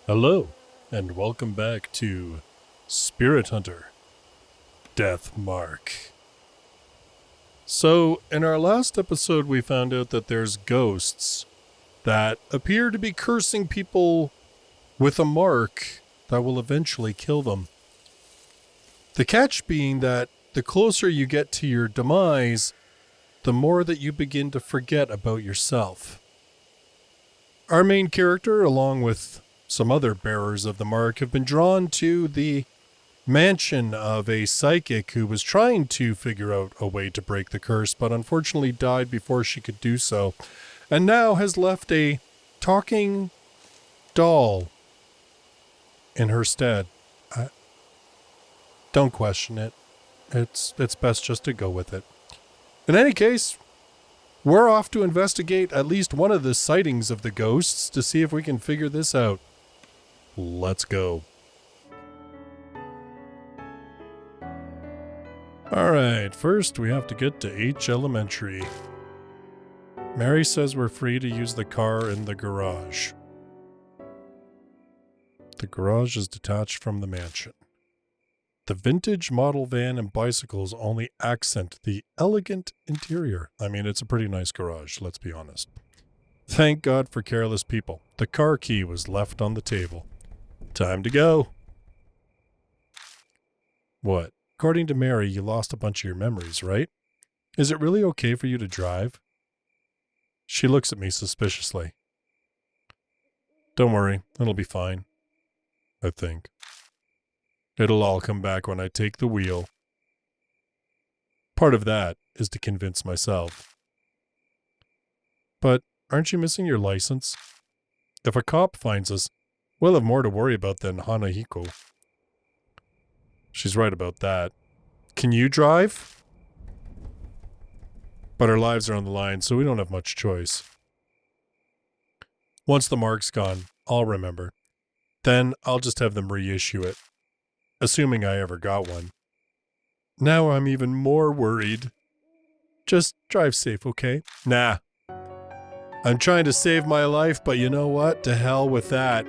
Hello, and welcome back to Spirit Hunter Death Mark. So, in our last episode, we found out that there's ghosts that appear to be cursing people with a mark that will eventually kill them. The catch being that the closer you get to your demise, the more that you begin to forget about yourself. Our main character, along with some other bearers of the mark, have been drawn to the mansion of a psychic who was trying to figure out a way to break the curse, but unfortunately died before she could do so, and now has left a talking doll in her stead. Don't question it. It's best just to go with it. In any case, we're off to investigate at least one of the sightings of the ghosts to see if we can figure this out. Let's go. Alright, first we have to get to H Elementary. Mary says we're free to use the car in the garage. The garage is detached from the mansion. The vintage model van and bicycles only accent the elegant interior. I mean, it's a pretty nice garage, let's be honest. Thank God for careless people. The car key was left on the table. Time to go. What? According to Mary, you lost a bunch of your memories, right? Is it really okay for you to drive? She looks at me suspiciously. Don't worry, it'll be fine. I think. It'll all come back when I take the wheel. Part of that is to convince myself. But aren't you missing your license? If a cop finds us, we'll have more to worry about than Hanahiko. She's right about that. Can you drive? But our lives are on the line, so we don't have much choice. Once the mark's gone, I'll remember. Then I'll just have them reissue it. Assuming I ever got one. Now I'm even more worried. Just drive safe, okay? Nah. I'm trying to save my life, but you know what? To hell with that.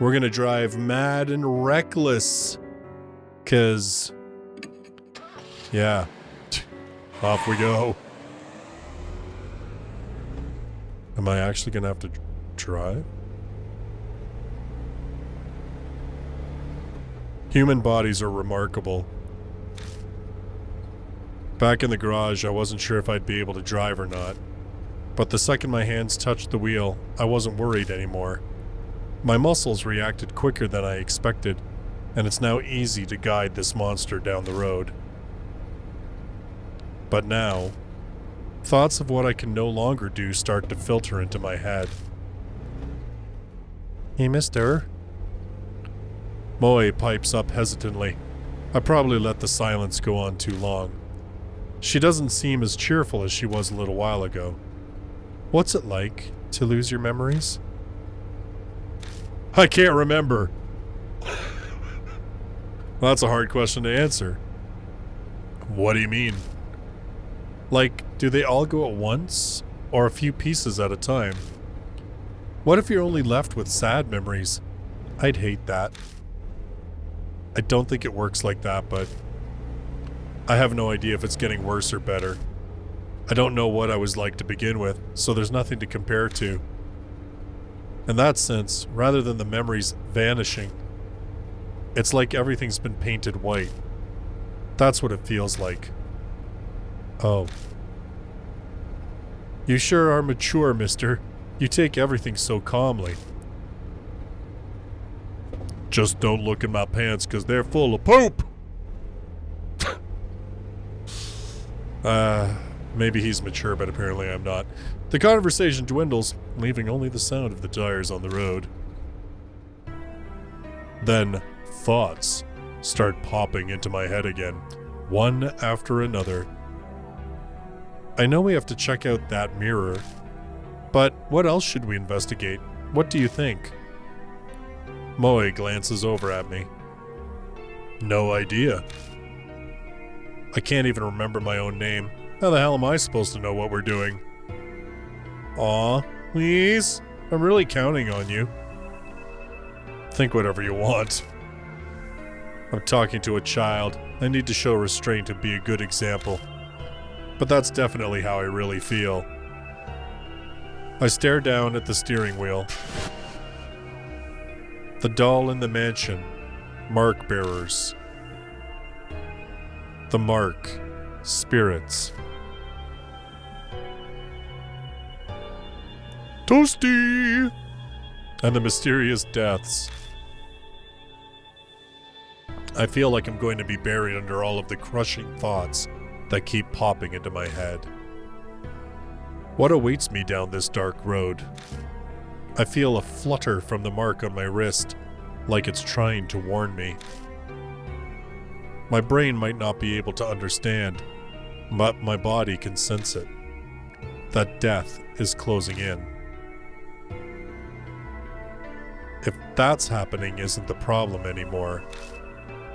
We're gonna drive mad and reckless. 'Cause... yeah. Off we go. Am I actually gonna have to drive? Human bodies are remarkable. Back in the garage, I wasn't sure if I'd be able to drive or not. But the second my hands touched the wheel, I wasn't worried anymore. My muscles reacted quicker than I expected, and it's now easy to guide this monster down the road. But now, thoughts of what I can no longer do start to filter into my head. Hey, mister. Moe pipes up hesitantly. I probably let the silence go on too long. She doesn't seem as cheerful as she was a little while ago. What's it like to lose your memories? I can't remember. Well, that's a hard question to answer. What do you mean? Like, do they all go at once? Or a few pieces at a time? What if you're only left with sad memories? I'd hate that. I don't think it works like that, but I have no idea if it's getting worse or better. I don't know what I was like to begin with, so there's nothing to compare to. In that sense, rather than the memories vanishing, it's like everything's been painted white. That's what it feels like. Oh. You sure are mature, mister. You take everything so calmly. Just don't look in my pants, 'cause they're full of poop! Maybe he's mature, but apparently I'm not. The conversation dwindles, leaving only the sound of the tires on the road. Then, thoughts start popping into my head again, one after another. I know we have to check out that mirror, but what else should we investigate? What do you think? Moe glances over at me. No idea. I can't even remember my own name. How the hell am I supposed to know what we're doing? Aw, please? I'm really counting on you. Think whatever you want. I'm talking to a child. I need to show restraint and be a good example. But that's definitely how I really feel. I stare down at the steering wheel. The doll in the mansion. Mark bearers. The mark. Spirits. Toasty! And the mysterious deaths. I feel like I'm going to be buried under all of the crushing thoughts that keep popping into my head. What awaits me down this dark road? I feel a flutter from the mark on my wrist, like it's trying to warn me. My brain might not be able to understand, but my body can sense it. That death is closing in. If that's happening isn't the problem anymore.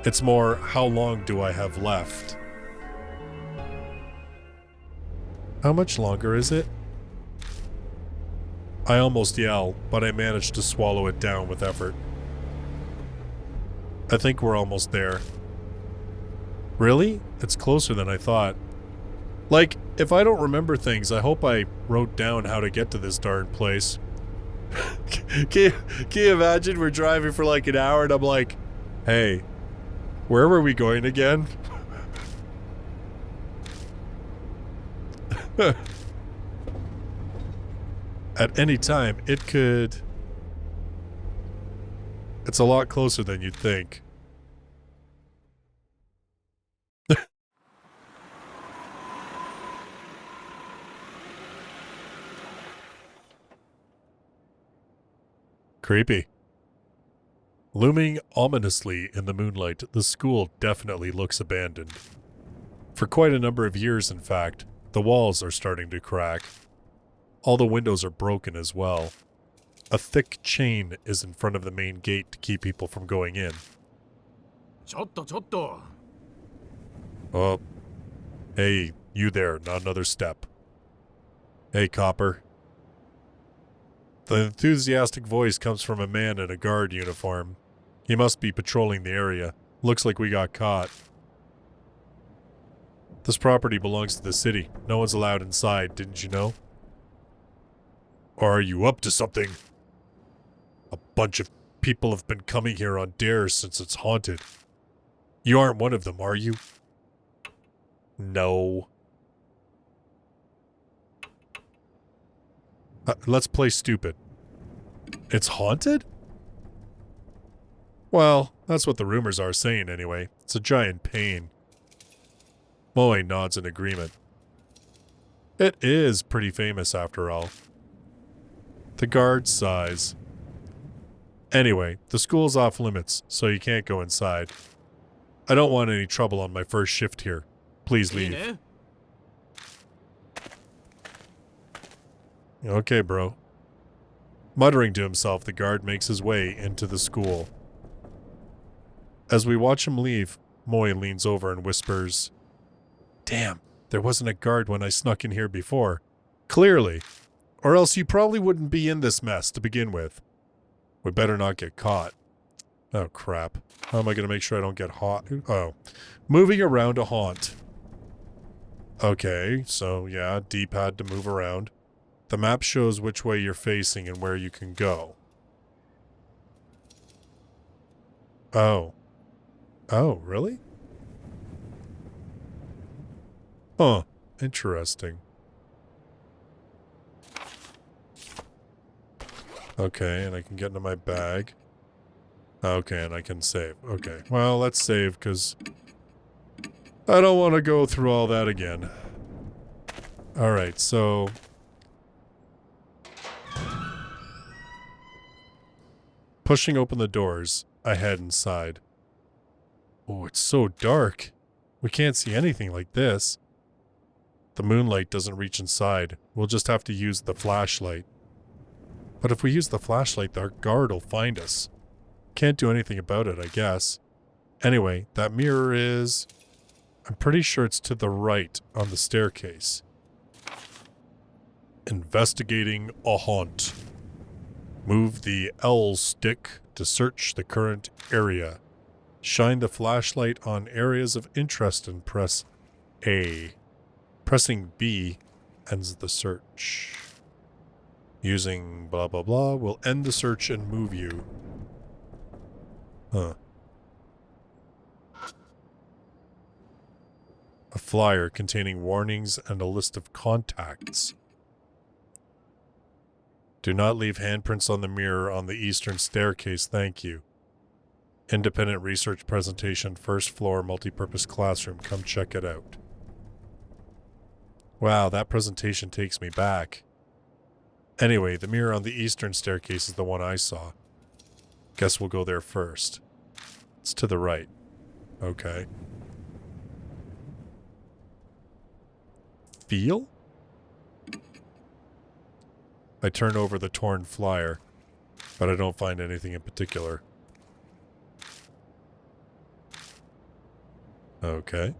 It's more, how long do I have left? How much longer is it? I almost yell, but I manage to swallow it down with effort. I think we're almost there. Really? It's closer than I thought. Like, if I don't remember things, I hope I wrote down how to get to this darn place. Can you imagine we're driving for like an hour and I'm like, hey, where were we going again? At any time, it could... It's a lot closer than you'd think. Creepy. Looming ominously in the moonlight, the school definitely looks abandoned. For quite a number of years, in fact, the walls are starting to crack. All the windows are broken as well. A thick chain is in front of the main gate to keep people from going in. Oh. Hey, you there, not another step. Hey, copper. The enthusiastic voice comes from a man in a guard uniform. He must be patrolling the area. Looks like we got caught. This property belongs to the city. No one's allowed inside, didn't you know? Are you up to something? A bunch of people have been coming here on dares since it's haunted. You aren't one of them, are you? No. Let's play stupid. It's haunted? Well, that's what the rumors are saying anyway. It's a giant pain. Moe nods in agreement. It is pretty famous after all. The guard sighs. Anyway, the school's off limits, so you can't go inside. I don't want any trouble on my first shift here. Please leave. Okay, bro. Muttering to himself, the guard makes his way into the school. As we watch him leave, Moy leans over and whispers, "Damn, there wasn't a guard when I snuck in here before. Clearly. Or else you probably wouldn't be in this mess to begin with. We better not get caught." Oh, crap. How am I going to make sure I don't get haunt? Oh. Moving around a haunt. Okay, so yeah, D-pad to move around. The map shows which way you're facing and where you can go. Oh. Oh, really? Huh. Interesting. Okay, and I can get into my bag. Okay, and I can save. Okay, well, let's save, because I don't want to go through all that again. Alright, so... Pushing open the doors, I head inside. Oh, it's so dark. We can't see anything like this. The moonlight doesn't reach inside. We'll just have to use the flashlight. But if we use the flashlight, our guard will find us. Can't do anything about it, I guess. Anyway, that mirror is... I'm pretty sure it's to the right on the staircase. Investigating a haunt. Move the L stick to search the current area. Shine the flashlight on areas of interest and press A. Pressing B ends the search. Using blah blah blah will end the search and move you. Huh. A flyer containing warnings and a list of contacts. Do not leave handprints on the mirror on the eastern staircase, thank you. Independent research presentation, first floor, multipurpose classroom. Come check it out. Wow, that presentation takes me back. Anyway, the mirror on the eastern staircase is the one I saw. Guess we'll go there first. It's to the right. Okay. Feel? I turn over the torn flyer, but I don't find anything in particular. Okay.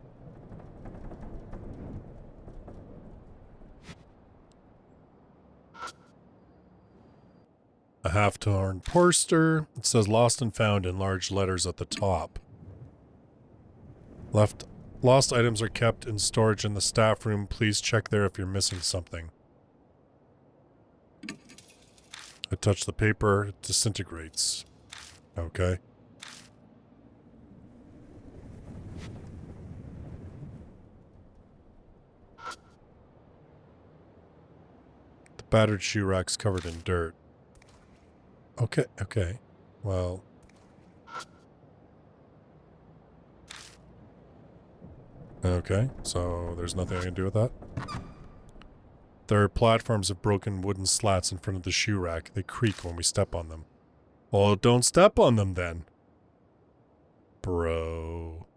A half-torn poster. It says lost and found in large letters at the top. Lost items are kept in storage in the staff room. Please check there if you're missing something. I touch the paper. It disintegrates. Okay. The battered shoe rack's covered in dirt. Okay. Well. Okay, so there's nothing I can do with that. There are platforms of broken wooden slats in front of the shoe rack. They creak when we step on them. Well, don't step on them then. Bro.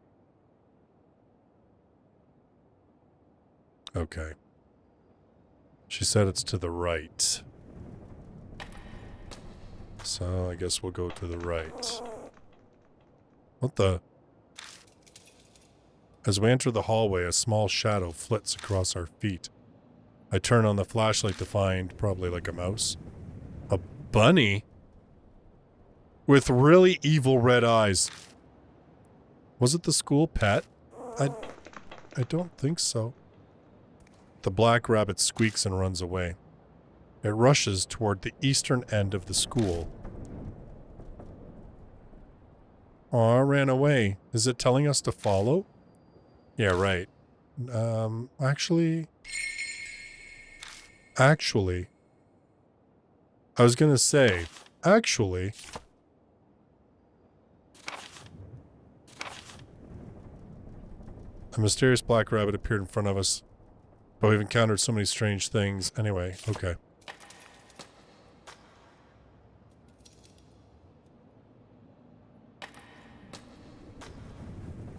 Okay. She said it's to the right. So I guess we'll go to the right. What the? As we enter the hallway, a small shadow flits across our feet. I turn on the flashlight to find, probably like a mouse, a bunny with really evil red eyes. Was it the school pet? I don't think so. The black rabbit squeaks and runs away. It rushes toward the eastern end of the school. Aw, it ran away. Is it telling us to follow? Yeah, right. Actually, I was gonna say, actually, a mysterious black rabbit appeared in front of us, but we've encountered so many strange things. Anyway, okay.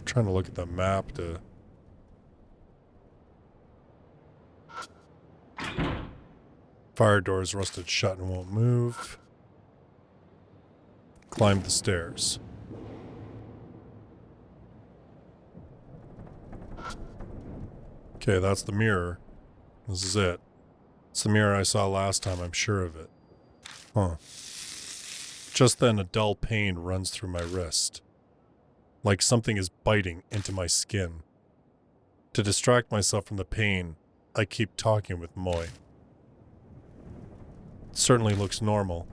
Trying to look at the map to... Fire doors rusted shut and won't move. Climb the stairs. Okay, that's the mirror. This is it. It's the mirror I saw last time, I'm sure of it. Huh. Just then a dull pain runs through my wrist. Like something is biting into my skin. To distract myself from the pain, I keep talking with Moy. It certainly looks normal.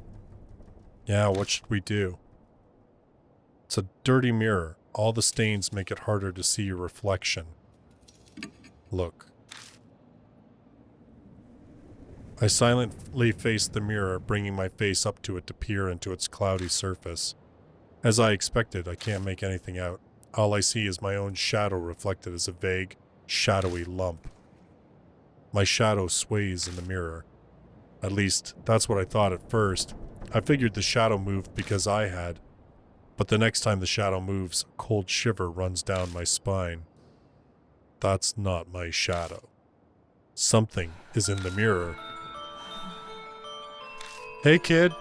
Yeah, what should we do? It's a dirty mirror. All the stains make it harder to see your reflection. Look. I silently face the mirror, bringing my face up to it to peer into its cloudy surface. As I expected, I can't make anything out. All I see is my own shadow reflected as a vague, shadowy lump. My shadow sways in the mirror. At least, that's what I thought at first. I figured the shadow moved because I had. But the next time the shadow moves, a cold shiver runs down my spine. That's not my shadow. Something is in the mirror. Hey, kid.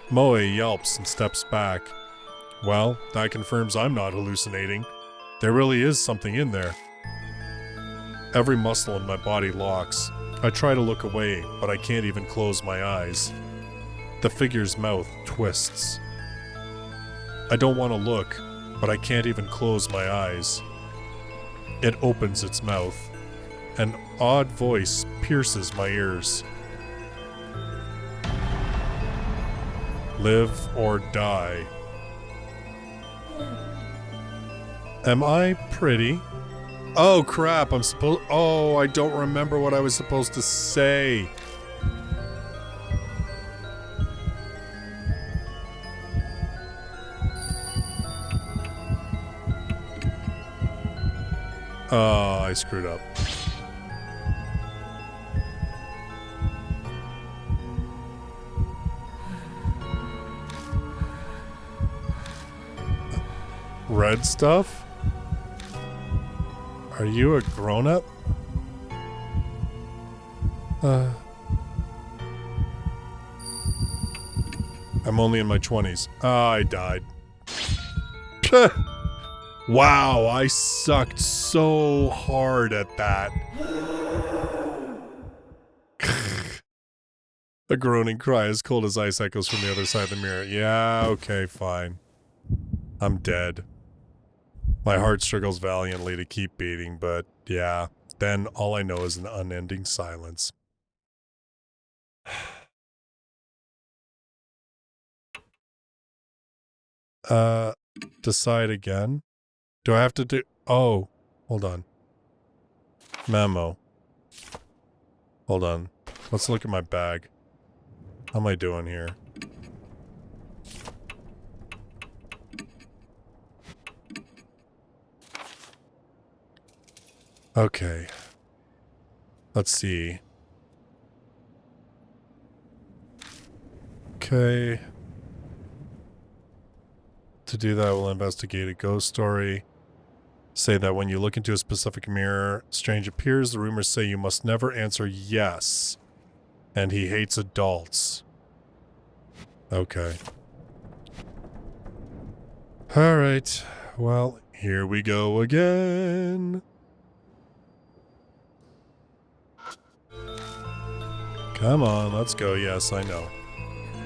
Moe yelps and steps back. Well, that confirms I'm not hallucinating. There really is something in there. Every muscle in my body locks. I try to look away, but I can't even close my eyes. The figure's mouth twists. I don't want to look, but I can't even close my eyes. It opens its mouth. An odd voice pierces my ears. Live or die. Am I pretty? Oh crap, oh, I don't remember what I was supposed to say. Oh, I screwed up. Red stuff? Are you a grown-up? I'm only in my 20s. Ah, I died. Wow, I sucked so hard at that. A groaning cry as cold as ice echoes from the other side of the mirror. Yeah, okay, fine. I'm dead. My heart struggles valiantly to keep beating, but yeah, then all I know is an unending silence. Decide again? Do I have to do... Oh, hold on. Memo. Hold on. Let's look at my bag. How am I doing here? Okay. Let's see. Okay. To do that, we'll investigate a ghost story. Say that when you look into a specific mirror, strange appears. The rumors say you must never answer yes. And he hates adults. Okay. Alright. Well, here we go again. Come on, let's go. Yes, I know.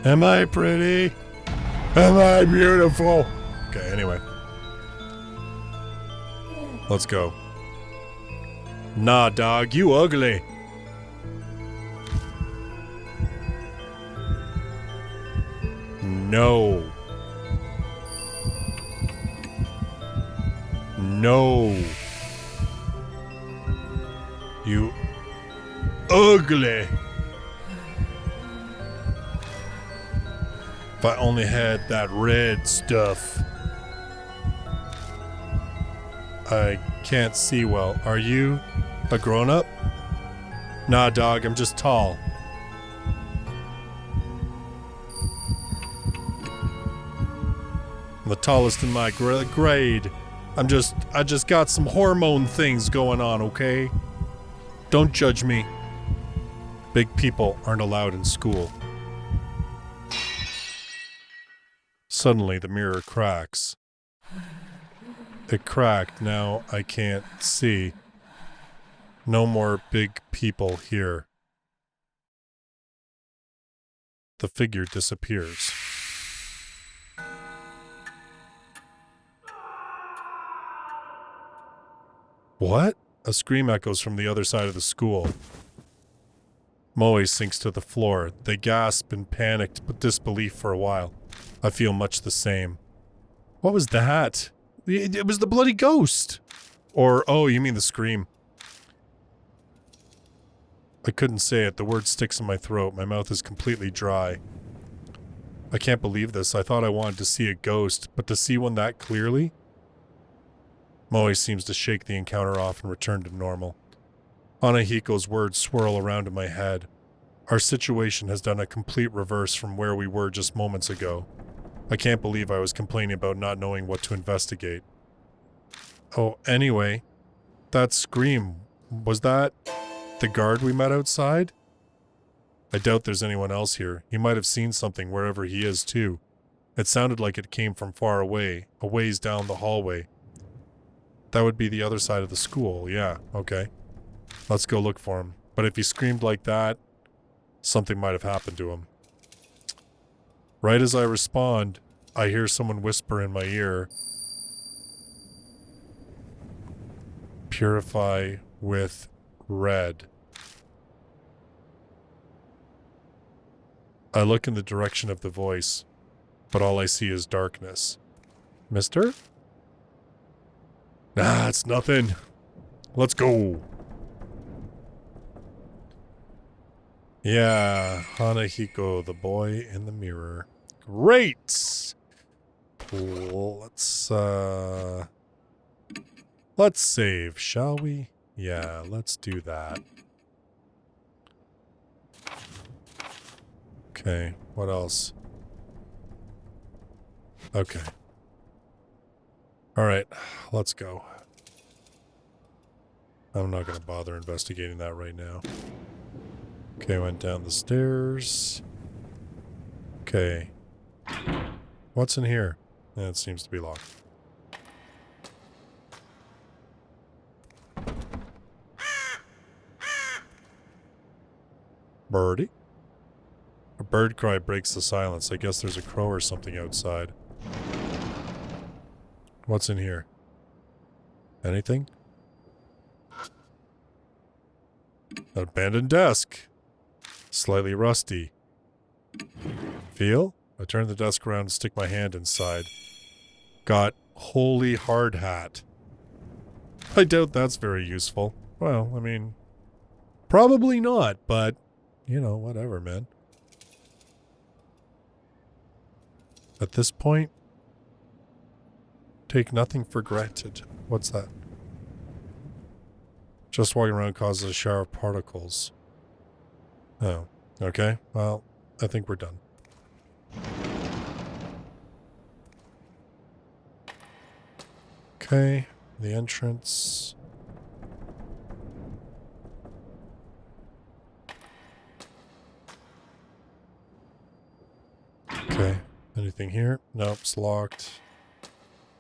Am I pretty? Am I beautiful? Okay, anyway. Let's go. Nah, dog, you ugly. No. No. You ugly. If I only had that red stuff. I can't see well. Are you a grown-up? Nah, dog, I'm just tall. I'm the tallest in my grade. I just got some hormone things going on, okay? Don't judge me. Big people aren't allowed in school. Suddenly, the mirror cracks. It cracked, now I can't see. No more big people here. The figure disappears. What? A scream echoes from the other side of the school. Moe sinks to the floor. They gasp in panicked disbelief for a while. I feel much the same. What was that? It was the bloody ghost! Or, oh, you mean the scream. I couldn't say it. The word sticks in my throat. My mouth is completely dry. I can't believe this. I thought I wanted to see a ghost, but to see one that clearly? Moe seems to shake the encounter off and return to normal. Anahiko's words swirl around in my head. Our situation has done a complete reverse from where we were just moments ago. I can't believe I was complaining about not knowing what to investigate. Oh, anyway, that scream, was that the guard we met outside? I doubt there's anyone else here. He might have seen something wherever he is, too. It sounded like it came from far away, a ways down the hallway. That would be the other side of the school, yeah, okay. Let's go look for him. But if he screamed like that, something might have happened to him. Right as I respond, I hear someone whisper in my ear. Purify with red. I look in the direction of the voice, but all I see is darkness. Mister? Nah, it's nothing. Let's go. Yeah, Hanahiko, the boy in the mirror. Great! Let's save, shall we? Yeah, let's do that. Okay, what else? Okay. Alright, let's go. I'm not going to bother investigating that right now. Okay, went down the stairs. Okay. What's in here? It seems to be locked. Birdie? A bird cry breaks the silence. I guess there's a crow or something outside. What's in here? Anything? An abandoned desk. Slightly rusty. Feel? I turn the desk around and stick my hand inside. Got holy hard hat. I doubt that's very useful. Well, I mean, probably not, but, you know, whatever, man. At this point, take nothing for granted. What's that? Just walking around causes a shower of particles. Oh, okay. Well, I think we're done. Okay, the entrance. Okay, anything here? Nope, it's locked.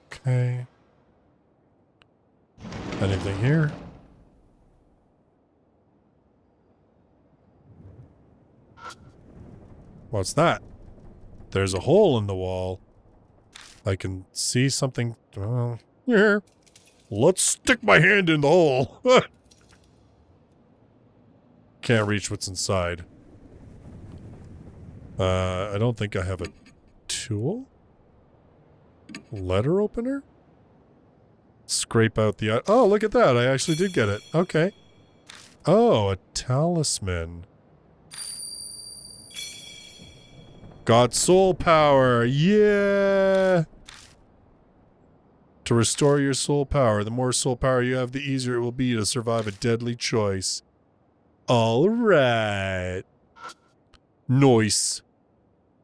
Okay. Anything here? What's that? There's a hole in the wall. I can see something. Here. Let's stick my hand in the hole. Can't reach what's inside. I don't think I have a tool? Letter opener? Scrape out the... Oh, look at that. I actually did get it. Okay. Oh, a talisman. Got soul power. Yeah! To restore your soul power. The more soul power you have, the easier it will be to survive a deadly choice. Alright. Nice.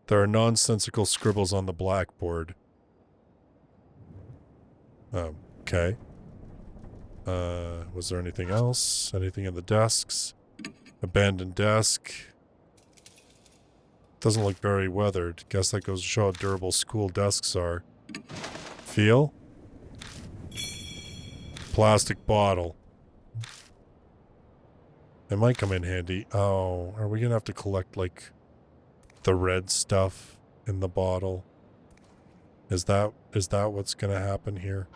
There are nonsensical scribbles on the blackboard. Okay. Was there anything else? Anything in the desks? Abandoned desk. Doesn't look very weathered. Guess that goes to show how durable school desks are. Feel? Plastic bottle. It might come in handy. Oh, are we gonna have to collect, like, the red stuff in the bottle? Is that what's gonna happen here?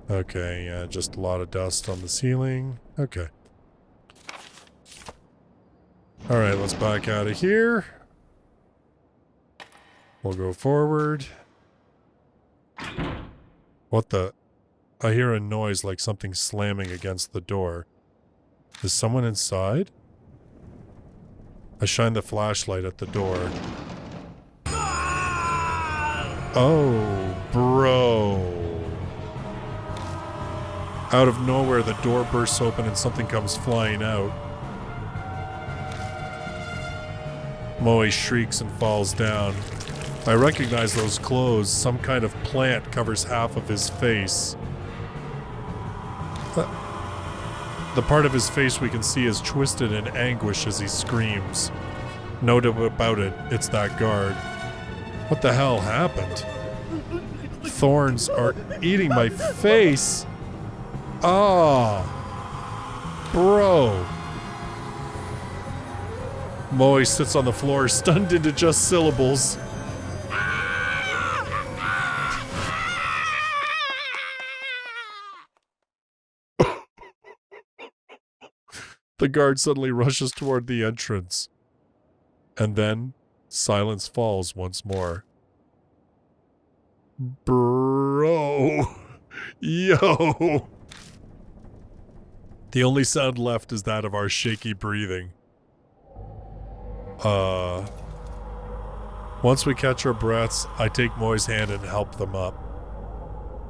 Okay, yeah, just a lot of dust on the ceiling. Okay. Alright, let's back out of here. We'll go forward. What the? I hear a noise like something slamming against the door. Is someone inside? I shine the flashlight at the door. Oh, bro. Out of nowhere, the door bursts open and something comes flying out. Moe shrieks and falls down. I recognize those clothes. Some kind of plant covers half of his face. The part of his face we can see is twisted in anguish as he screams. No doubt about it, it's that guard. What the hell happened? Thorns are eating my face! Ah! Bro! Moe sits on the floor, stunned into just syllables. The guard suddenly rushes toward the entrance. And then silence falls once more. Bro. Yo. The only sound left is that of our shaky breathing. Once we catch our breaths, I take Moy's hand and help them up.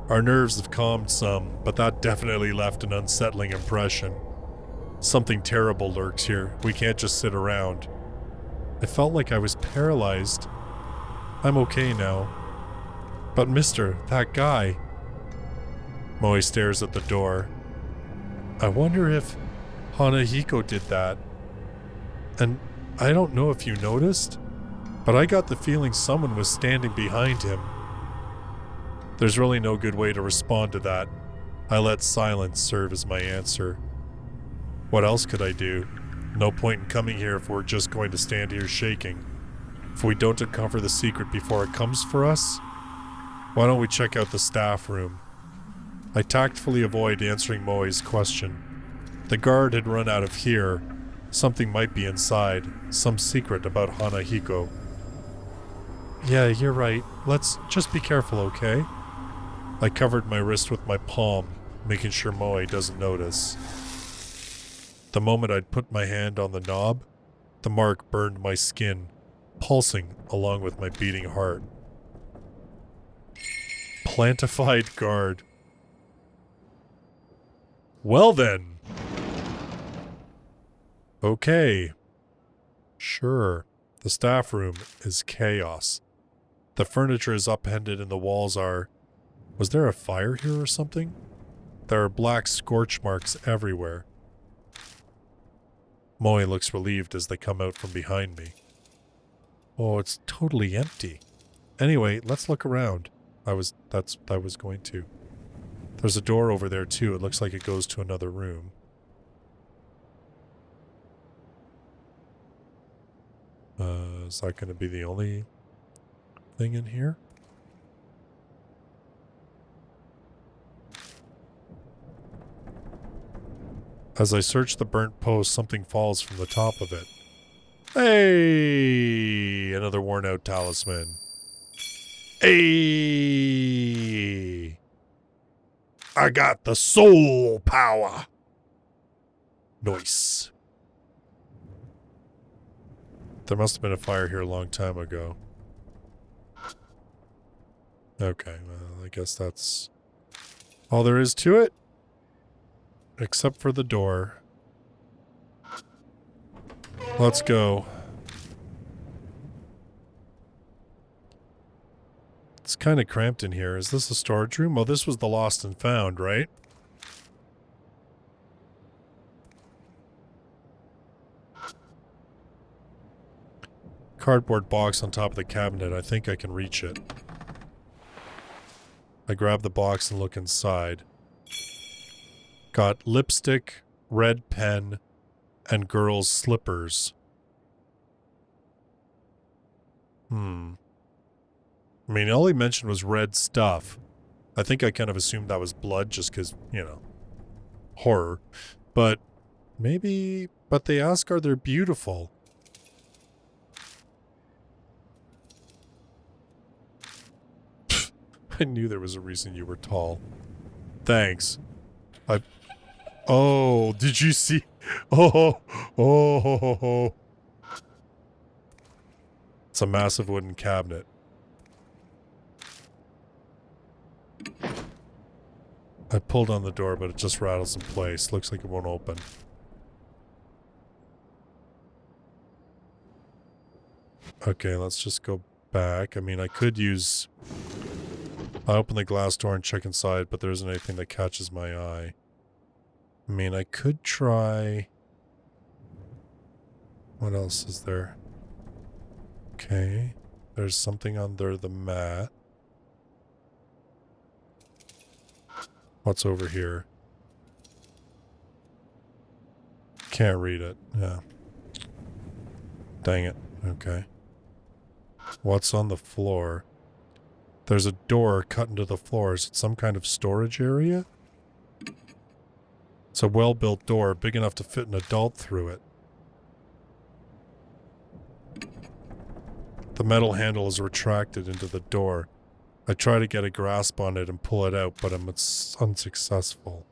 Our nerves have calmed some, but that definitely left an unsettling impression. Something terrible lurks here. We can't just sit around. I felt like I was paralyzed. I'm okay now. But mister, that guy... Moe stares at the door. I wonder if Hanahiko did that. And I don't know if you noticed, but I got the feeling someone was standing behind him. There's really no good way to respond to that. I let silence serve as my answer. What else could I do? No point in coming here if we're just going to stand here shaking. If we don't uncover the secret before it comes for us, why don't we check out the staff room? I tactfully avoid answering Moe's question. The guard had run out of here. Something might be inside. Some secret about Hanahiko. Yeah, you're right. Let's just be careful, okay? I covered my wrist with my palm, making sure Moe doesn't notice. The moment I'd put my hand on the knob, the mark burned my skin, pulsing along with my beating heart. Plantified guard. Well then. Okay. Sure. The staff room is chaos. The furniture is upended and the walls are... Was there a fire here or something? There are black scorch marks everywhere. Moe looks relieved as they come out from behind me. Oh, it's totally empty. Anyway, let's look around. I was going to. There's a door over there too. It looks like it goes to another room. Is that going to be the only thing in here? As I search the burnt post, something falls from the top of it. Hey! Another worn out talisman. Hey! I got the soul power! Nice. There must have been a fire here a long time ago. Okay, well, I guess that's all there is to it. Except for the door. Let's go. It's kind of cramped in here. Is this a storage room? Oh, this was the lost and found, right? Cardboard box on top of the cabinet. I think I can reach it. I grab the box and look inside. Got lipstick, red pen, and girls' slippers. I mean, all he mentioned was red stuff. I think I kind of assumed that was blood just because, you know, horror. But maybe... But they ask, are they beautiful? I knew there was a reason you were tall. Thanks. Oh, did you see? Oh. It's a massive wooden cabinet. I pulled on the door, but it just rattles in place. Looks like it won't open. Okay, let's just go back. I mean, I could use... I open the glass door and check inside, but there isn't anything that catches my eye. I mean, I could try... What else is there? Okay. There's something under the mat. What's over here? Can't read it. Yeah. Dang it. Okay. What's on the floor? There's a door cut into the floor. Is it some kind of storage area? It's a well-built door, big enough to fit an adult through it. The metal handle is retracted into the door. I try to get a grasp on it and pull it out, but I'm unsuccessful.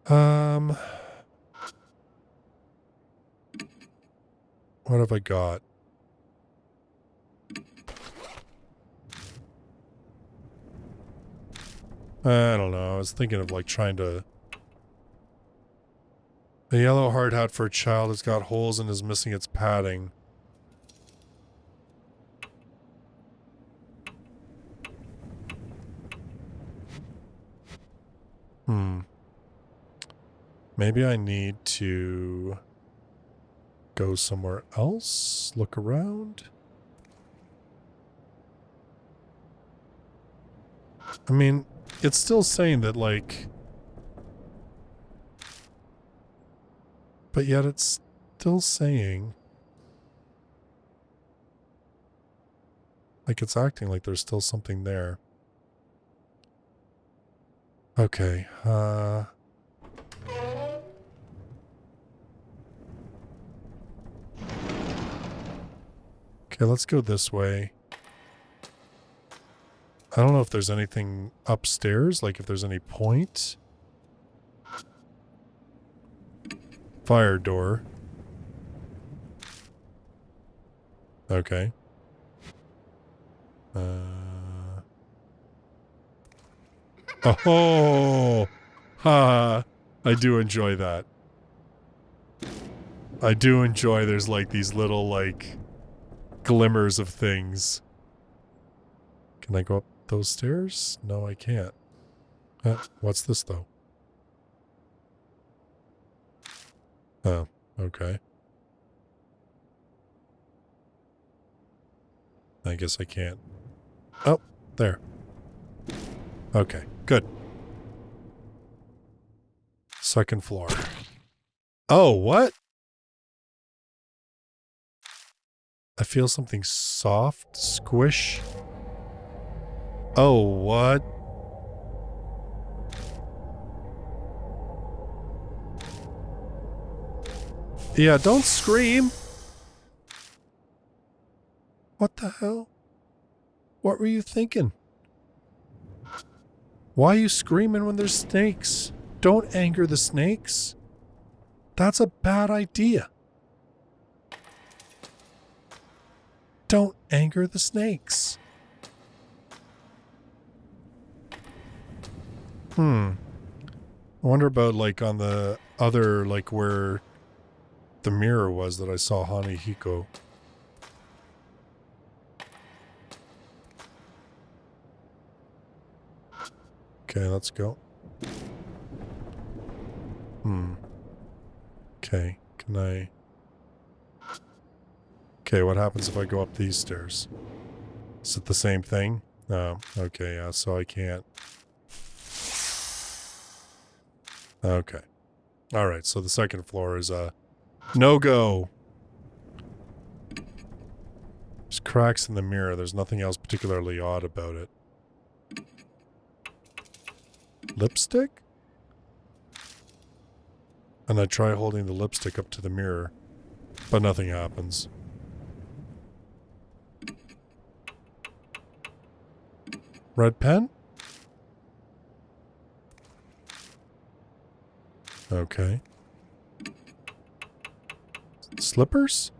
What have I got? I don't know. I was thinking of like trying to... The yellow hard hat for a child has got holes and is missing its padding. Maybe I need to go somewhere else, look around. I mean, it's still saying that, like... But yet it's still saying... Like, it's acting like there's still something there. Okay, Okay, let's go this way. I don't know if there's anything upstairs, like if there's any point. Fire door. Okay. Oh! Ha! I do enjoy that. I do enjoy there's like these little like glimmers of things. Can I go up those stairs? No, I can't. What's this though? Oh, okay. I guess I can't. Oh, there. Okay, good. Second floor. Oh, what? I feel something soft, squish. Oh, what? Yeah, don't scream. What the hell? What were you thinking? Why are you screaming when there's snakes? Don't anger the snakes. That's a bad idea. Don't anger the snakes. I wonder about like on the other, like where the mirror was that I saw Hanehiko. Okay, let's go. Okay, can I... Okay, what happens if I go up these stairs? Is it the same thing? No. Okay, yeah, so I can't. Okay. Alright, so the second floor is a no-go. There's cracks in the mirror. There's nothing else particularly odd about it. Lipstick? And I try holding the lipstick up to the mirror, but nothing happens. Red pen? Okay. Slippers?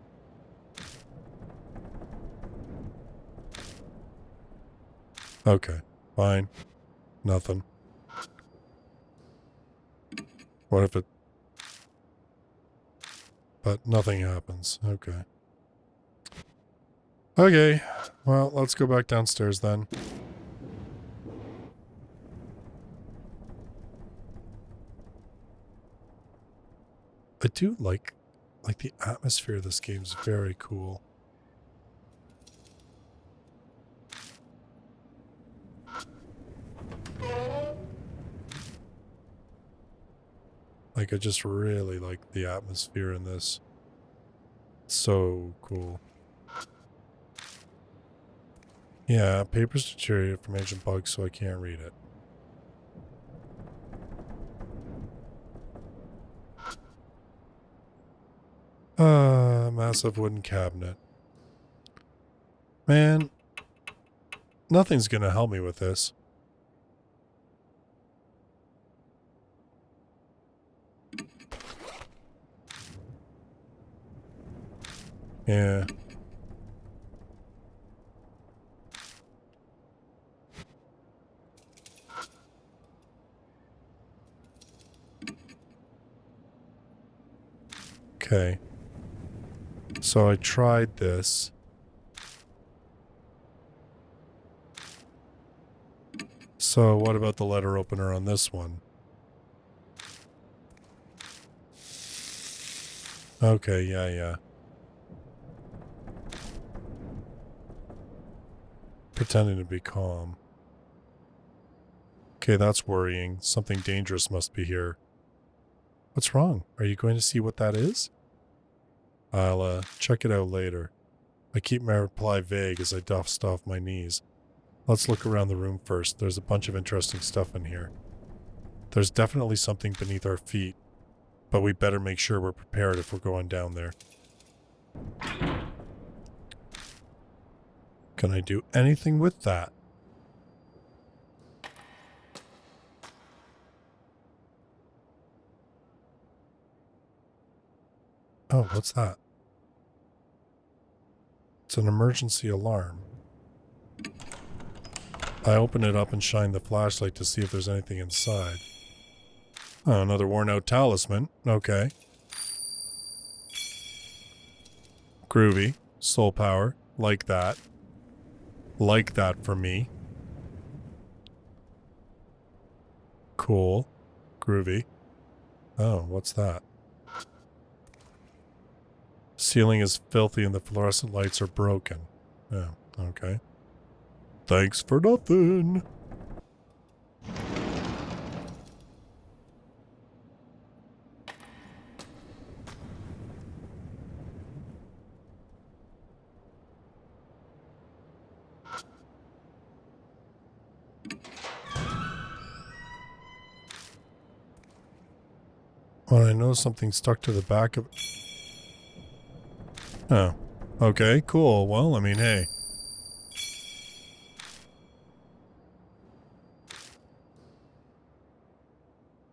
Okay, fine. Nothing. What if it... But nothing happens. Okay. Okay. Well, let's go back downstairs then. I do like the atmosphere of this game is very cool. Like, I just really like the atmosphere in this. It's so cool. Yeah, papers deteriorated from Agent Bug, so I can't read it. massive wooden cabinet. Man, nothing's gonna help me with this. Yeah. Okay. So I tried this. So what about the letter opener on this one? Okay, yeah. Pretending to be calm. Okay, that's worrying. Something dangerous must be here. What's wrong? Are you going to see what that is? I'll, check it out later. I keep my reply vague as I dust off my knees. Let's look around the room first. There's a bunch of interesting stuff in here. There's definitely something beneath our feet, but we better make sure we're prepared if we're going down there. Can I do anything with that? Oh, what's that? It's an emergency alarm. I open it up and shine the flashlight to see if there's anything inside. Oh, another worn-out talisman. Okay. Groovy. Soul power. Like that. Like that for me. Cool. Groovy. Oh, what's that? Ceiling is filthy and the fluorescent lights are broken. Oh, okay. Thanks for nothing. Well, I know something stuck to the back of... Oh. Okay, cool. Well, I mean, hey.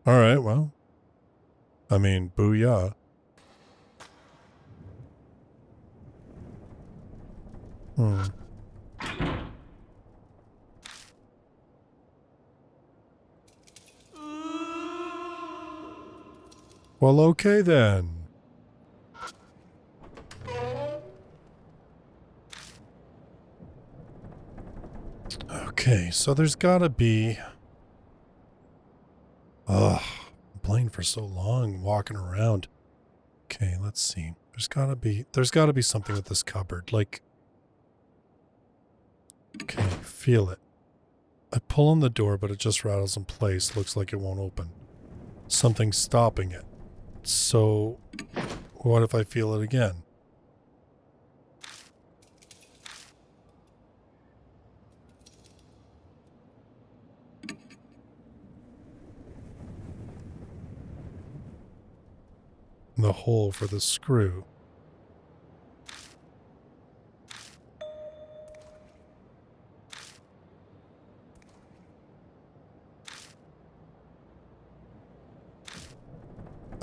Alright, well. I mean, booyah. Well, okay then. Okay, so there's gotta be... Ugh, I'm playing for so long, walking around. Okay, let's see. There's gotta be something with this cupboard, like... Okay, feel it. I pull on the door, but it just rattles in place, looks like it won't open. Something's stopping it. So, what if I feel it again? The hole for the screw.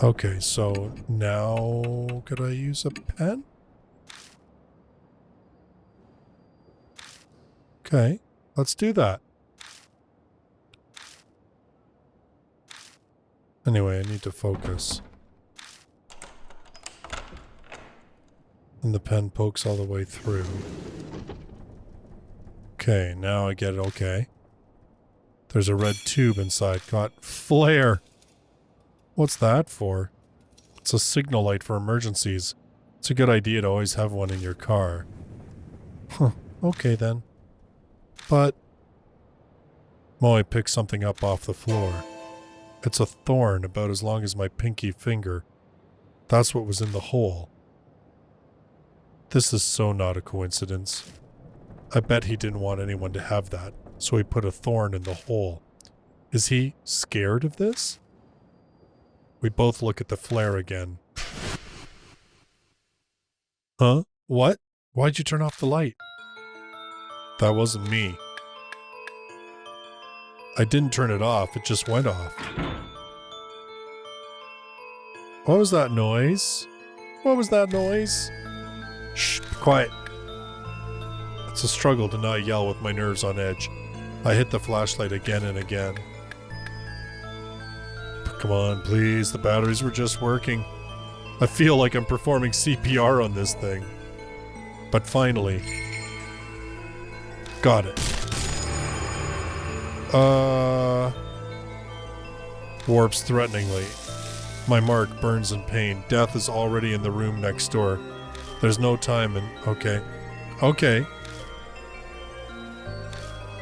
Okay, so now could I use a pen? Okay, let's do that. Anyway, I need to focus. And the pen pokes all the way through. Okay, now I get it okay. There's a red tube inside. Got flare! What's that for? It's a signal light for emergencies. It's a good idea to always have one in your car. Huh, okay then. But... Moe picked something up off the floor. It's a thorn about as long as my pinky finger. That's what was in the hole. This is so not a coincidence. I bet he didn't want anyone to have that, so he put a thorn in the hole. Is he scared of this? We both look at the flare again. Huh? What? Why'd you turn off the light? That wasn't me. I didn't turn it off, it just went off. What was that noise? What was that noise? Shh, be quiet. It's a struggle to not yell with my nerves on edge. I hit the flashlight again and again. Come on, please, the batteries were just working. I feel like I'm performing CPR on this thing. But finally... got it. Warps threateningly. My mark burns in pain. Death is already in the room next door. There's no time and... Okay. Okay.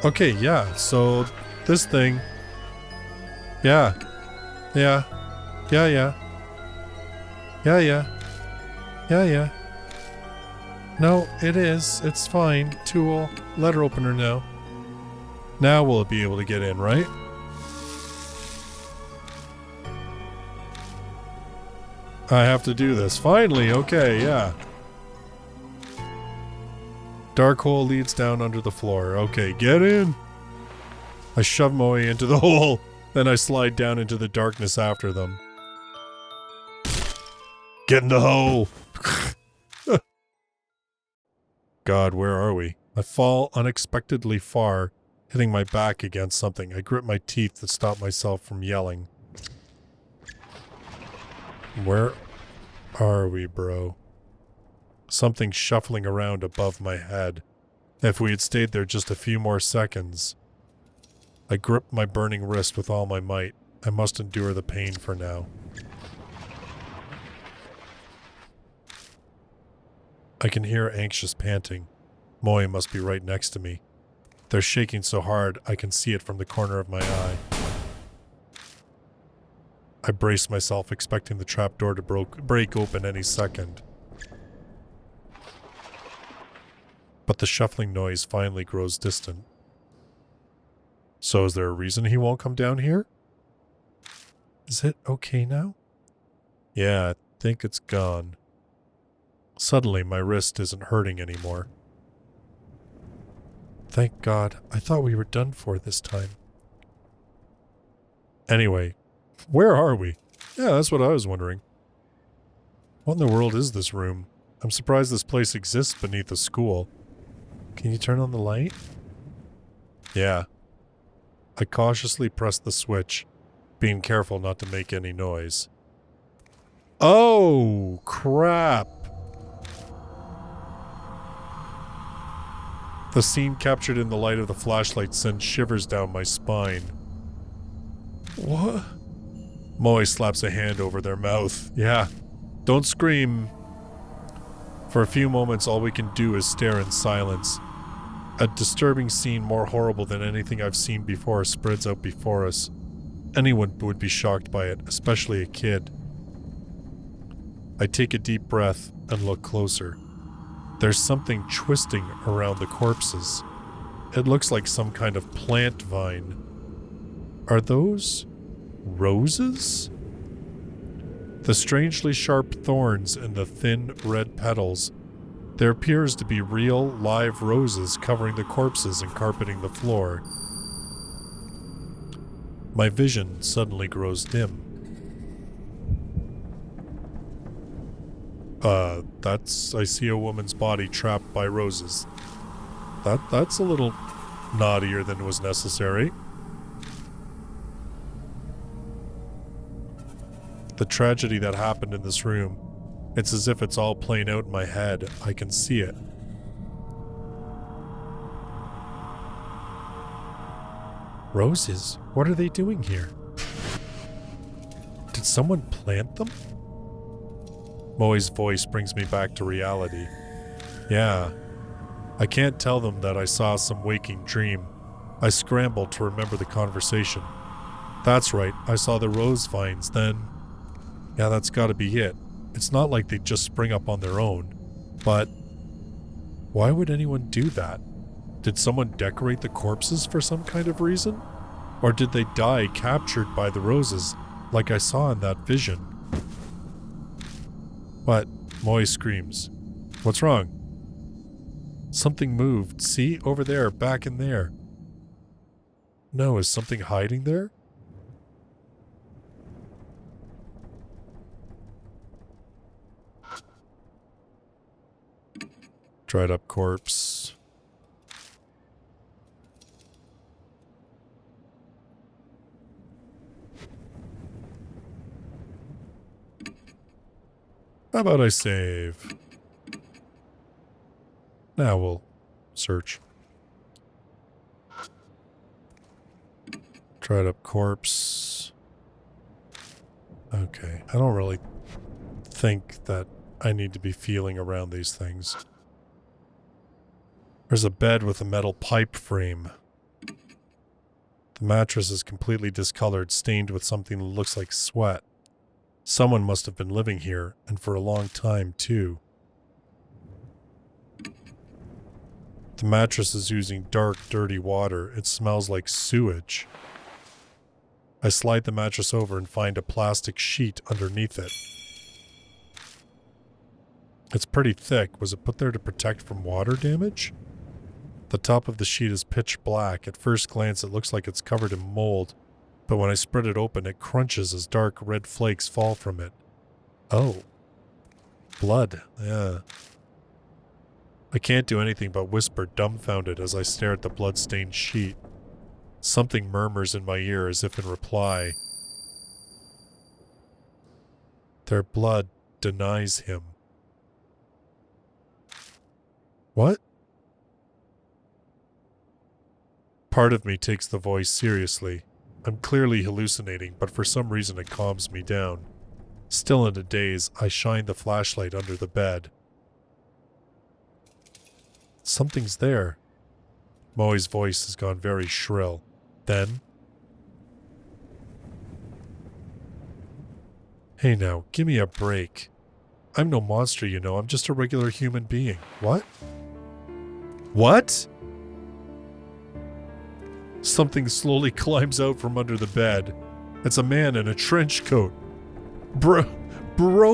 Okay, yeah, so... this thing... Yeah. Yeah. Yeah, yeah. Yeah, yeah. Yeah, yeah. No, it is. It's fine. Tool. Letter opener now. Now we'll be able to get in, right? I have to do this. Finally, okay, yeah. Dark hole leads down under the floor. Okay, get in. I shove my way into the hole. Then I slide down into the darkness after them. Get in the hole! God, where are we? I fall unexpectedly far, hitting my back against something. I grip my teeth to stop myself from yelling. Where are we, bro? Something shuffling around above my head. If we had stayed there just a few more seconds... I grip my burning wrist with all my might. I must endure the pain for now. I can hear anxious panting. Moy must be right next to me. They're shaking so hard I can see it from the corner of my eye. I brace myself, expecting the trapdoor to break open any second. But the shuffling noise finally grows distant. So is there a reason he won't come down here? Is it okay now? Yeah, I think it's gone. Suddenly, my wrist isn't hurting anymore. Thank God. I thought we were done for this time. Anyway, where are we? Yeah, that's what I was wondering. What in the world is this room? I'm surprised this place exists beneath a school. Can you turn on the light? Yeah. I cautiously press the switch, being careful not to make any noise. Oh, crap! The scene captured in the light of the flashlight sends shivers down my spine. What? Moy slaps a hand over their mouth. Yeah, don't scream. For a few moments, all we can do is stare in silence. A disturbing scene more horrible than anything I've seen before spreads out before us. Anyone would be shocked by it, especially a kid. I take a deep breath and look closer. There's something twisting around the corpses. It looks like some kind of plant vine. Are those roses? The strangely sharp thorns in the thin red petals. There appears to be real, live roses covering the corpses and carpeting the floor. My vision suddenly grows dim. I see a woman's body trapped by roses. That's a little naughtier than was necessary. The tragedy that happened in this room, it's as if it's all playing out in my head. I can see it. Roses? What are they doing here? Did someone plant them? Moe's voice brings me back to reality. Yeah. I can't tell them that I saw some waking dream. I scrambled to remember the conversation. That's right, I saw the rose vines then. Yeah, that's gotta be it. It's not like they just spring up on their own. But why would anyone do that? Did someone decorate the corpses for some kind of reason? Or did they die captured by the roses, like I saw in that vision? But Moy screams. What's wrong? Something moved. See? Over there. Back in there. No, is something hiding there? Dried up corpse. How about I save? Now we'll search. Dried up corpse. Okay, I don't really think that I need to be feeling around these things. There's a bed with a metal pipe frame. The mattress is completely discolored, stained with something that looks like sweat. Someone must have been living here, and for a long time, too. The mattress is using dark, dirty water. It smells like sewage. I slide the mattress over and find a plastic sheet underneath it. It's pretty thick. Was it put there to protect from water damage? The top of the sheet is pitch black. At first glance, it looks like it's covered in mold, but when I spread it open, it crunches as dark red flakes fall from it. Oh. Blood. Yeah. I can't do anything but whisper, dumbfounded, as I stare at the blood-stained sheet. Something murmurs in my ear as if in reply. Their blood denies him. What? Part of me takes the voice seriously. I'm clearly hallucinating, but for some reason it calms me down. Still in a daze, I shine the flashlight under the bed. Something's there. Moe's voice has gone very shrill. Then? Hey now, give me a break. I'm no monster, you know. I'm just a regular human being. What? What? Something slowly climbs out from under the bed. It's a man in a trench coat. Bro,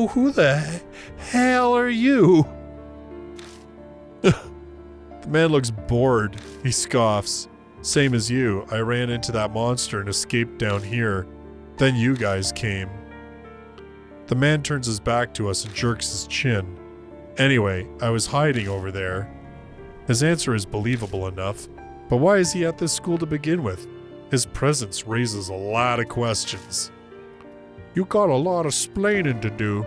who the hell are you? The man looks bored. He scoffs. Same as you. I ran into that monster and escaped down here. Then you guys came. The man turns his back to us and jerks his chin. Anyway, I was hiding over there. His answer is believable enough. But why is he at this school to begin with? His presence raises a lot of questions. You got a lot of splaining to do.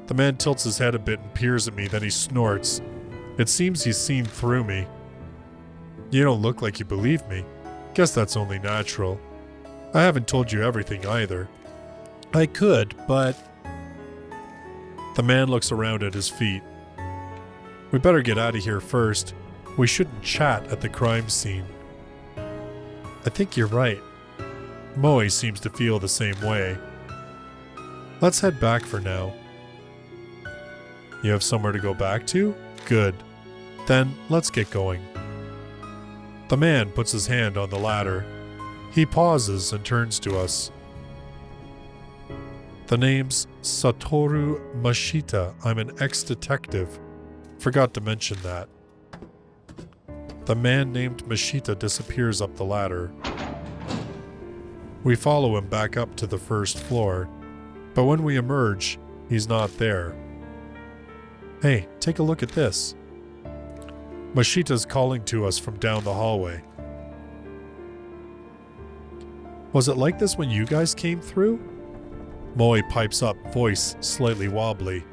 The man tilts his head a bit and peers at me, then he snorts. It seems he's seen through me. You don't look like you believe me. Guess that's only natural. I haven't told you everything either. I could, but... The man looks around at his feet. We better get out of here first. We shouldn't chat at the crime scene. I think you're right. Moe seems to feel the same way. Let's head back for now. You have somewhere to go back to? Good. Then let's get going. The man puts his hand on the ladder. He pauses and turns to us. The name's Satoru Mashita. I'm an ex-detective. Forgot to mention that. The man named Mashita disappears up the ladder. We follow him back up to the first floor, but when we emerge, he's not there. Hey, take a look at this. Mashita's calling to us from down the hallway. Was it like this when you guys came through? Moe pipes up, voice slightly wobbly.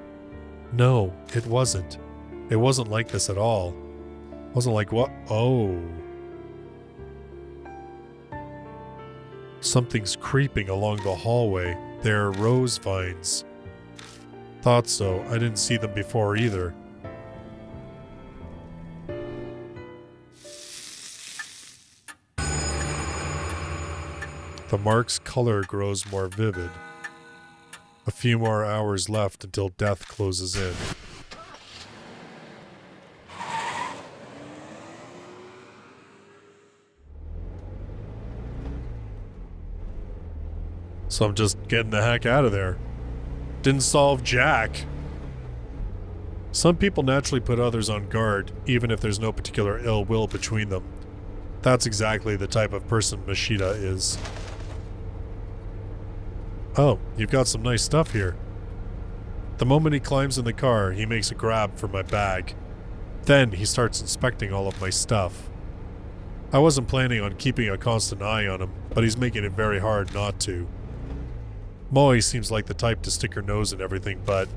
No, it wasn't. It wasn't like this at all. Wasn't like what? Oh. Something's creeping along the hallway. They're rose vines. Thought so. I didn't see them before either. The mark's color grows more vivid. A few more hours left until death closes in. So I'm just getting the heck out of there. Didn't solve jack. Some people naturally put others on guard, even if there's no particular ill will between them. That's exactly the type of person Mashita is. Oh, you've got some nice stuff here. The moment he climbs in the car, he makes a grab for my bag. Then he starts inspecting all of my stuff. I wasn't planning on keeping a constant eye on him, but he's making it very hard not to. Moe seems like the type to stick her nose in everything, but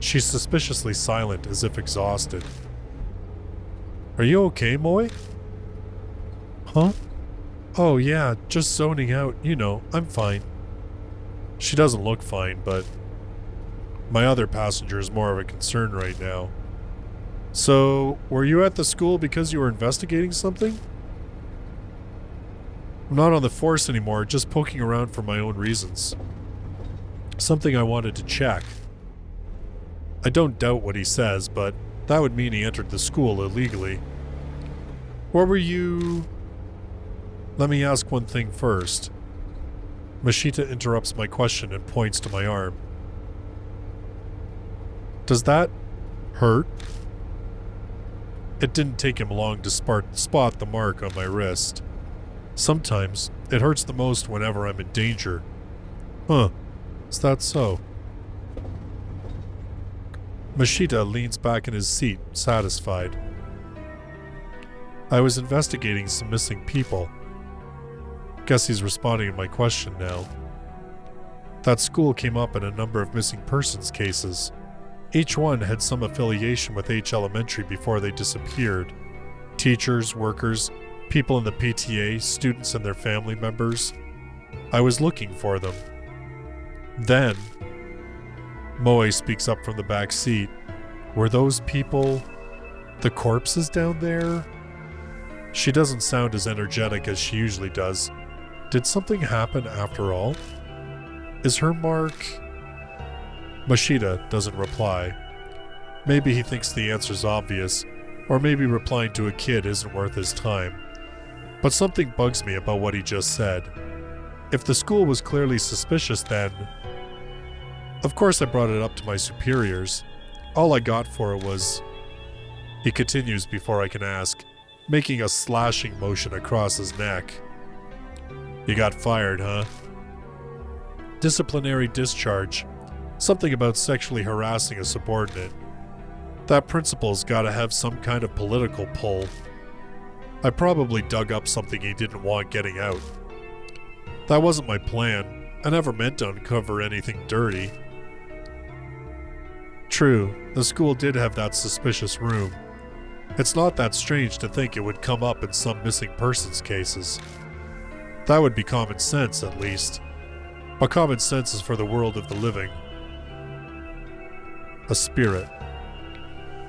she's suspiciously silent, as if exhausted. Are you okay, Moe? Huh? Oh yeah, just zoning out, you know, I'm fine. She doesn't look fine, but my other passenger is more of a concern right now. So, were you at the school because you were investigating something? I'm not on the force anymore, just poking around for my own reasons. Something I wanted to check. I don't doubt what he says, but that would mean he entered the school illegally. What were you... Let me ask one thing first. Mashita interrupts my question and points to my arm. Does that hurt? It didn't take him long to spot the mark on my wrist. Sometimes it hurts the most whenever I'm in danger. Huh, is that so? Mashita leans back in his seat, satisfied. I was investigating some missing people. Guess he's responding to my question now. That school came up in a number of missing persons cases. Each one had some affiliation with H Elementary before they disappeared. Teachers, workers, people in the PTA, students and their family members. I was looking for them. Then, Moe speaks up from the back seat. Were those people the corpses down there? She doesn't sound as energetic as she usually does. Did something happen after all? Is her mark... Mashita doesn't reply. Maybe he thinks the answer's obvious, or maybe replying to a kid isn't worth his time. But something bugs me about what he just said. If the school was clearly suspicious then... Of course I brought it up to my superiors. All I got for it was... He continues before I can ask, making a slashing motion across his neck. You got fired, huh? Disciplinary discharge. Something about sexually harassing a subordinate. That principal's gotta have some kind of political pull. I probably dug up something he didn't want getting out. That wasn't my plan. I never meant to uncover anything dirty. True, the school did have that suspicious room. It's not that strange to think it would come up in some missing persons cases. That would be common sense, at least. But common sense is for the world of the living. A spirit.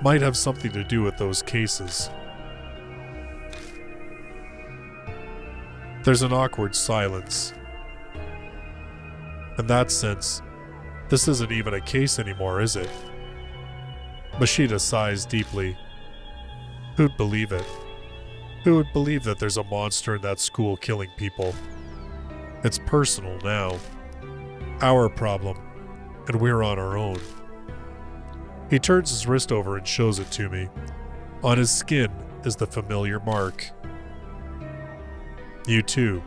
Might have something to do with those cases. There's an awkward silence. In that sense, this isn't even a case anymore, is it? Mashita sighs deeply. Who'd believe it? Who would believe that there's a monster in that school killing people? It's personal now. Our problem, and we're on our own. He turns his wrist over and shows it to me. On his skin is the familiar mark. You too.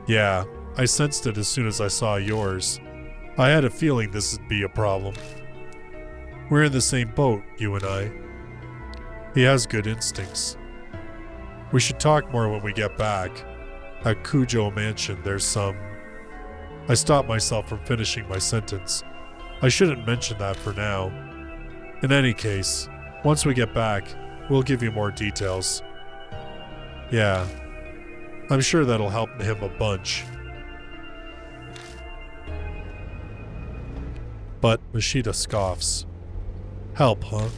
Yeah, I sensed it as soon as I saw yours. I had a feeling this would be a problem. We're in the same boat, you and I. He has good instincts. We should talk more when we get back. At Cujo Mansion, there's some... I stopped myself from finishing my sentence. I shouldn't mention that for now. In any case, once we get back, we'll give you more details. Yeah, I'm sure that'll help him a bunch. But Mashita scoffs. Help, huh?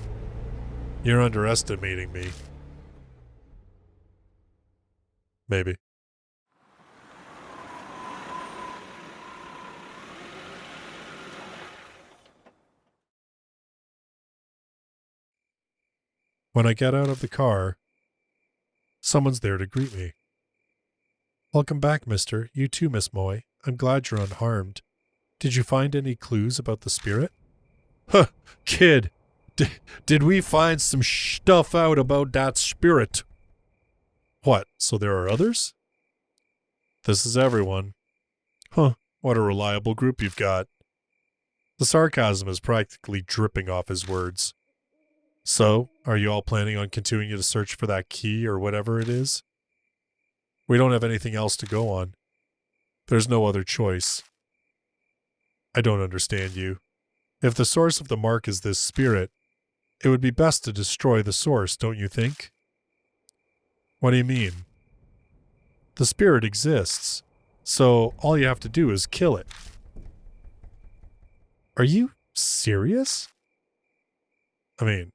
You're underestimating me. Maybe. When I get out of the car, someone's there to greet me. Welcome back, mister. You too, Miss Moy. I'm glad you're unharmed. Did you find any clues about the spirit? Huh, kid, did we find some stuff out about that spirit? What, so there are others? This is everyone. Huh, what a reliable group you've got. The sarcasm is practically dripping off his words. So, are you all planning on continuing to search for that key or whatever it is? We don't have anything else to go on. There's no other choice. I don't understand you. If the source of the mark is this spirit, it would be best to destroy the source, don't you think? What do you mean? The spirit exists, so all you have to do is kill it. Are you serious? I mean,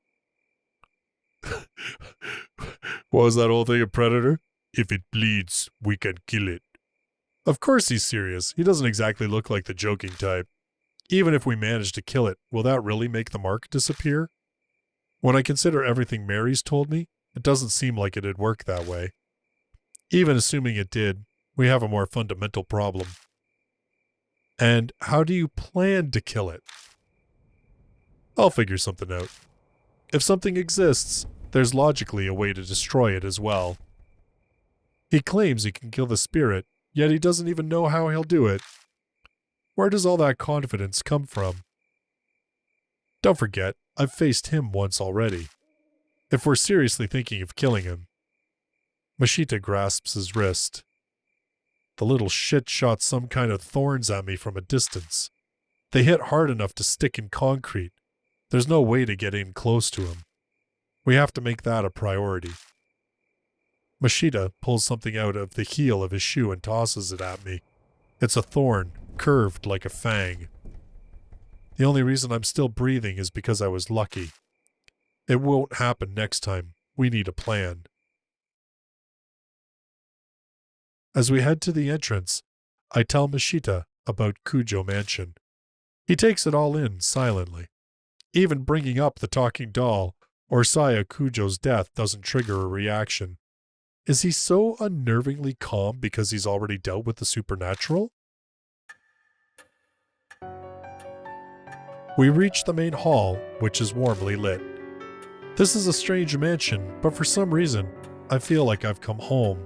what was that whole thing of Predator? If it bleeds, we can kill it. Of course he's serious. He doesn't exactly look like the joking type. Even if we manage to kill it, will that really make the mark disappear? When I consider everything Mary's told me, it doesn't seem like it'd work that way. Even assuming it did, we have a more fundamental problem. And how do you plan to kill it? I'll figure something out. If something exists, there's logically a way to destroy it as well. He claims he can kill the spirit, yet he doesn't even know how he'll do it. Where does all that confidence come from? Don't forget, I've faced him once already. If we're seriously thinking of killing him. Mashita grasps his wrist. The little shit shot some kind of thorns at me from a distance. They hit hard enough to stick in concrete. There's no way to get in close to him. We have to make that a priority. Mashita pulls something out of the heel of his shoe and tosses it at me. It's a thorn, curved like a fang. The only reason I'm still breathing is because I was lucky. It won't happen next time. We need a plan. As we head to the entrance, I tell Mashita about Kujo Mansion. He takes it all in silently. Even bringing up the talking doll or Saya Kujo's death doesn't trigger a reaction. Is he so unnervingly calm because he's already dealt with the supernatural? We reach the main hall, which is warmly lit. This is a strange mansion, but for some reason, I feel like I've come home.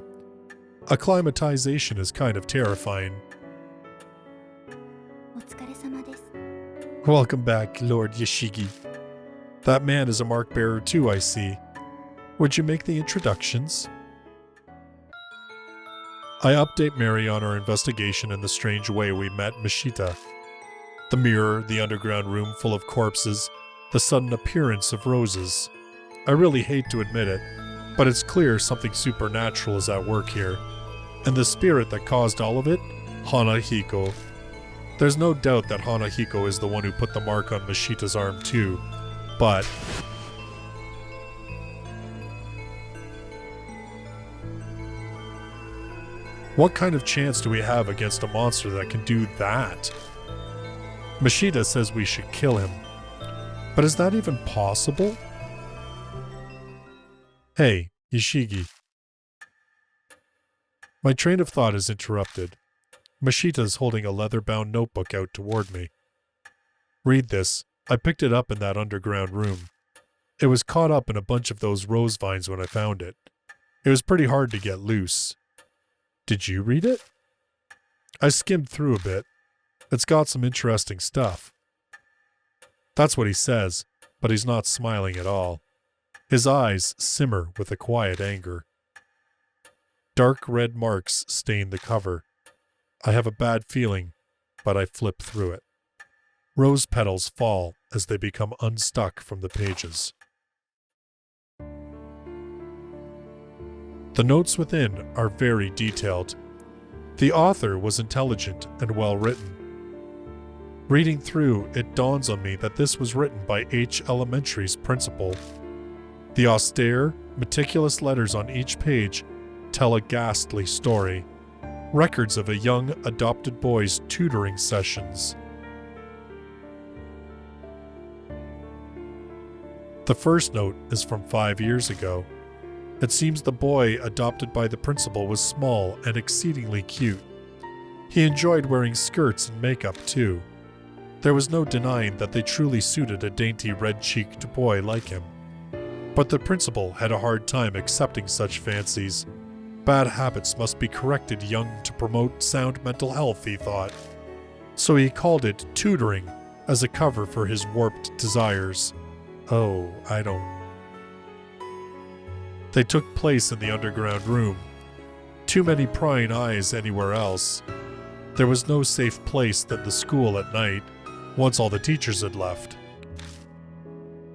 Acclimatization is kind of terrifying. Welcome back, Lord Yashigi. That man is a mark bearer too, I see. Would you make the introductions? I update Mary on our investigation and the strange way we met Mashita. The mirror, the underground room full of corpses, the sudden appearance of roses. I really hate to admit it, but it's clear something supernatural is at work here. And the spirit that caused all of it? Hanahiko. There's no doubt that Hanahiko is the one who put the mark on Mashita's arm too, but... what kind of chance do we have against a monster that can do that? Mashita says we should kill him. But is that even possible? Hey, Yashigi. My train of thought is interrupted. Mashita is holding a leather-bound notebook out toward me. Read this. I picked it up in that underground room. It was caught up in a bunch of those rose vines when I found it. It was pretty hard to get loose. Did you read it? I skimmed through a bit. It's got some interesting stuff. That's what he says, but he's not smiling at all. His eyes simmer with a quiet anger. Dark red marks stain the cover. I have a bad feeling, but I flip through it. Rose petals fall as they become unstuck from the pages. The notes within are very detailed. The author was intelligent and well written. Reading through, it dawns on me that this was written by H Elementary's principal. The austere, meticulous letters on each page tell a ghastly story. Records of a young adopted boy's tutoring sessions. The first note is from 5 years ago. It seems the boy adopted by the principal was small and exceedingly cute. He enjoyed wearing skirts and makeup too. There was no denying that they truly suited a dainty red-cheeked boy like him. But the principal had a hard time accepting such fancies. Bad habits must be corrected young to promote sound mental health, he thought. So he called it tutoring as a cover for his warped desires. Oh, I don't. They took place in the underground room. Too many prying eyes anywhere else. There was no safe place than the school at night, once all the teachers had left.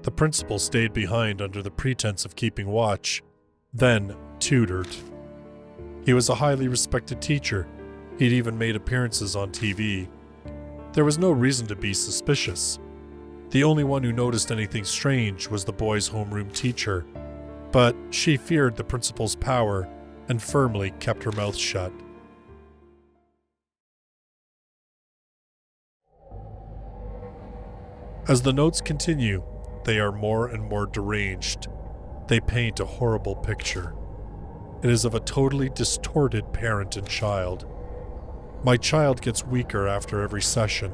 The principal stayed behind under the pretense of keeping watch, then tutored. He was a highly respected teacher. He'd even made appearances on TV. There was no reason to be suspicious. The only one who noticed anything strange was the boys' homeroom teacher, but she feared the principal's power and firmly kept her mouth shut. As the notes continue, they are more and more deranged. They paint a horrible picture. It is of a totally distorted parent and child. My child gets weaker after every session.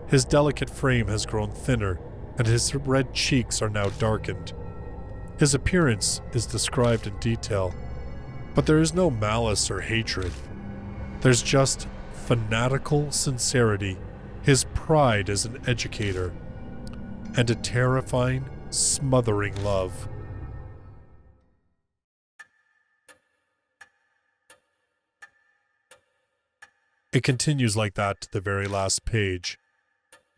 His delicate frame has grown thinner, and his red cheeks are now darkened. His appearance is described in detail, but there is no malice or hatred. There's just fanatical sincerity, his pride as an educator, and a terrifying, smothering love. It continues like that to the very last page.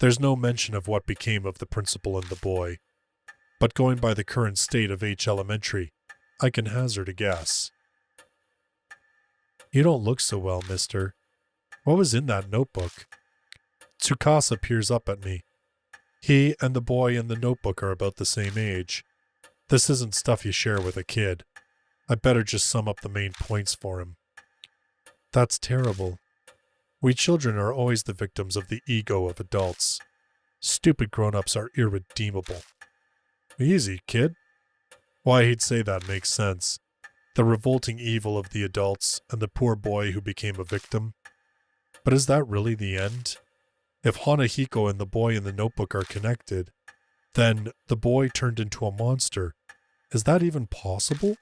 There's no mention of what became of the principal and the boy, but going by the current state of H Elementary, I can hazard a guess. You don't look so well, mister. What was in that notebook? Tsukasa peers up at me. He and the boy in the notebook are about the same age. This isn't stuff you share with a kid. I better just sum up the main points for him. That's terrible. We children are always the victims of the ego of adults. Stupid grown-ups are irredeemable. Easy, kid. Why he'd say that makes sense. The revolting evil of the adults and the poor boy who became a victim. But is that really the end? If Hanahiko and the boy in the notebook are connected, then the boy turned into a monster. Is that even possible?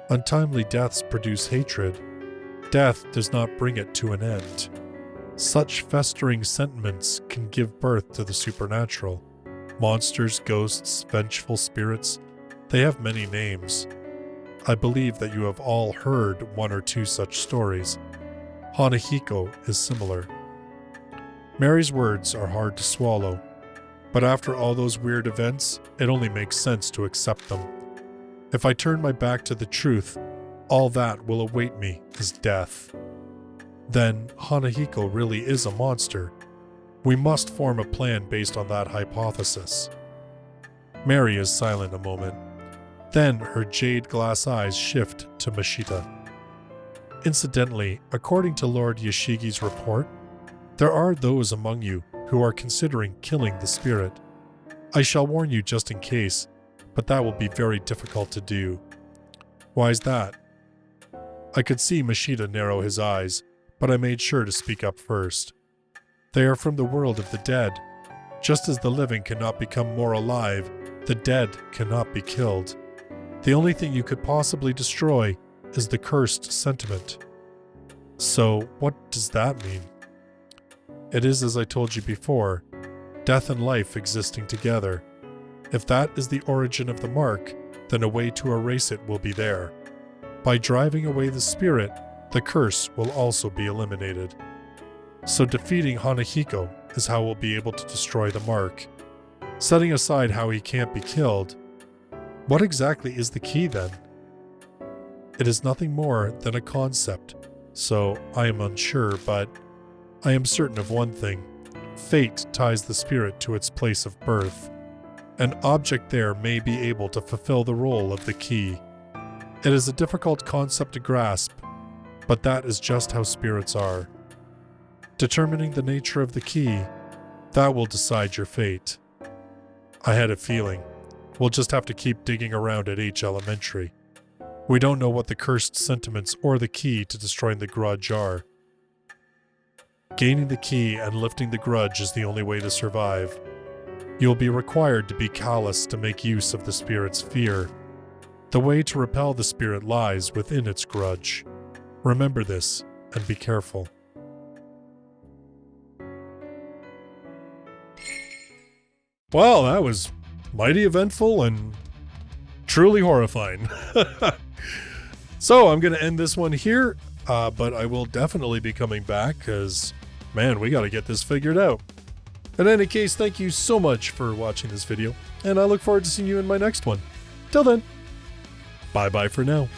Untimely deaths produce hatred. Death does not bring it to an end. Such festering sentiments can give birth to the supernatural. Monsters, ghosts, vengeful spirits, they have many names. I believe that you have all heard one or two such stories. Hanahiko is similar. Mary's words are hard to swallow, but after all those weird events, it only makes sense to accept them. If I turn my back to the truth, all that will await me is death. Then Hanahiko really is a monster. We must form a plan based on that hypothesis. Mary is silent a moment. Then her jade glass eyes shift to Mashita. Incidentally, according to Lord Yashigi's report, there are those among you who are considering killing the spirit. I shall warn you just in case, but that will be very difficult to do. Why is that? I could see Mashita narrow his eyes, but I made sure to speak up first. They are from the world of the dead. Just as the living cannot become more alive, the dead cannot be killed. The only thing you could possibly destroy is the cursed sentiment. So, what does that mean? It is as I told you before, death and life existing together. If that is the origin of the mark, then a way to erase it will be there. By driving away the spirit, the curse will also be eliminated. So defeating Hanahiko is how we'll be able to destroy the mark. Setting aside how he can't be killed, what exactly is the key then? It is nothing more than a concept, so I am unsure, but I am certain of one thing. Fate ties the spirit to its place of birth. An object there may be able to fulfill the role of the key. It is a difficult concept to grasp, but that is just how spirits are. Determining the nature of the key, that will decide your fate. I had a feeling. We'll just have to keep digging around at H Elementary. We don't know what the cursed sentiments or the key to destroying the grudge are. Gaining the key and lifting the grudge is the only way to survive. You'll be required to be callous to make use of the spirit's fear. The way to repel the spirit lies within its grudge. Remember this, and be careful. Well, that was mighty eventful and truly horrifying. So I'm going to end this one here, but I will definitely be coming back because, man, we got to get this figured out. In any case, thank you so much for watching this video, and I look forward to seeing you in my next one. Till then, bye-bye for now.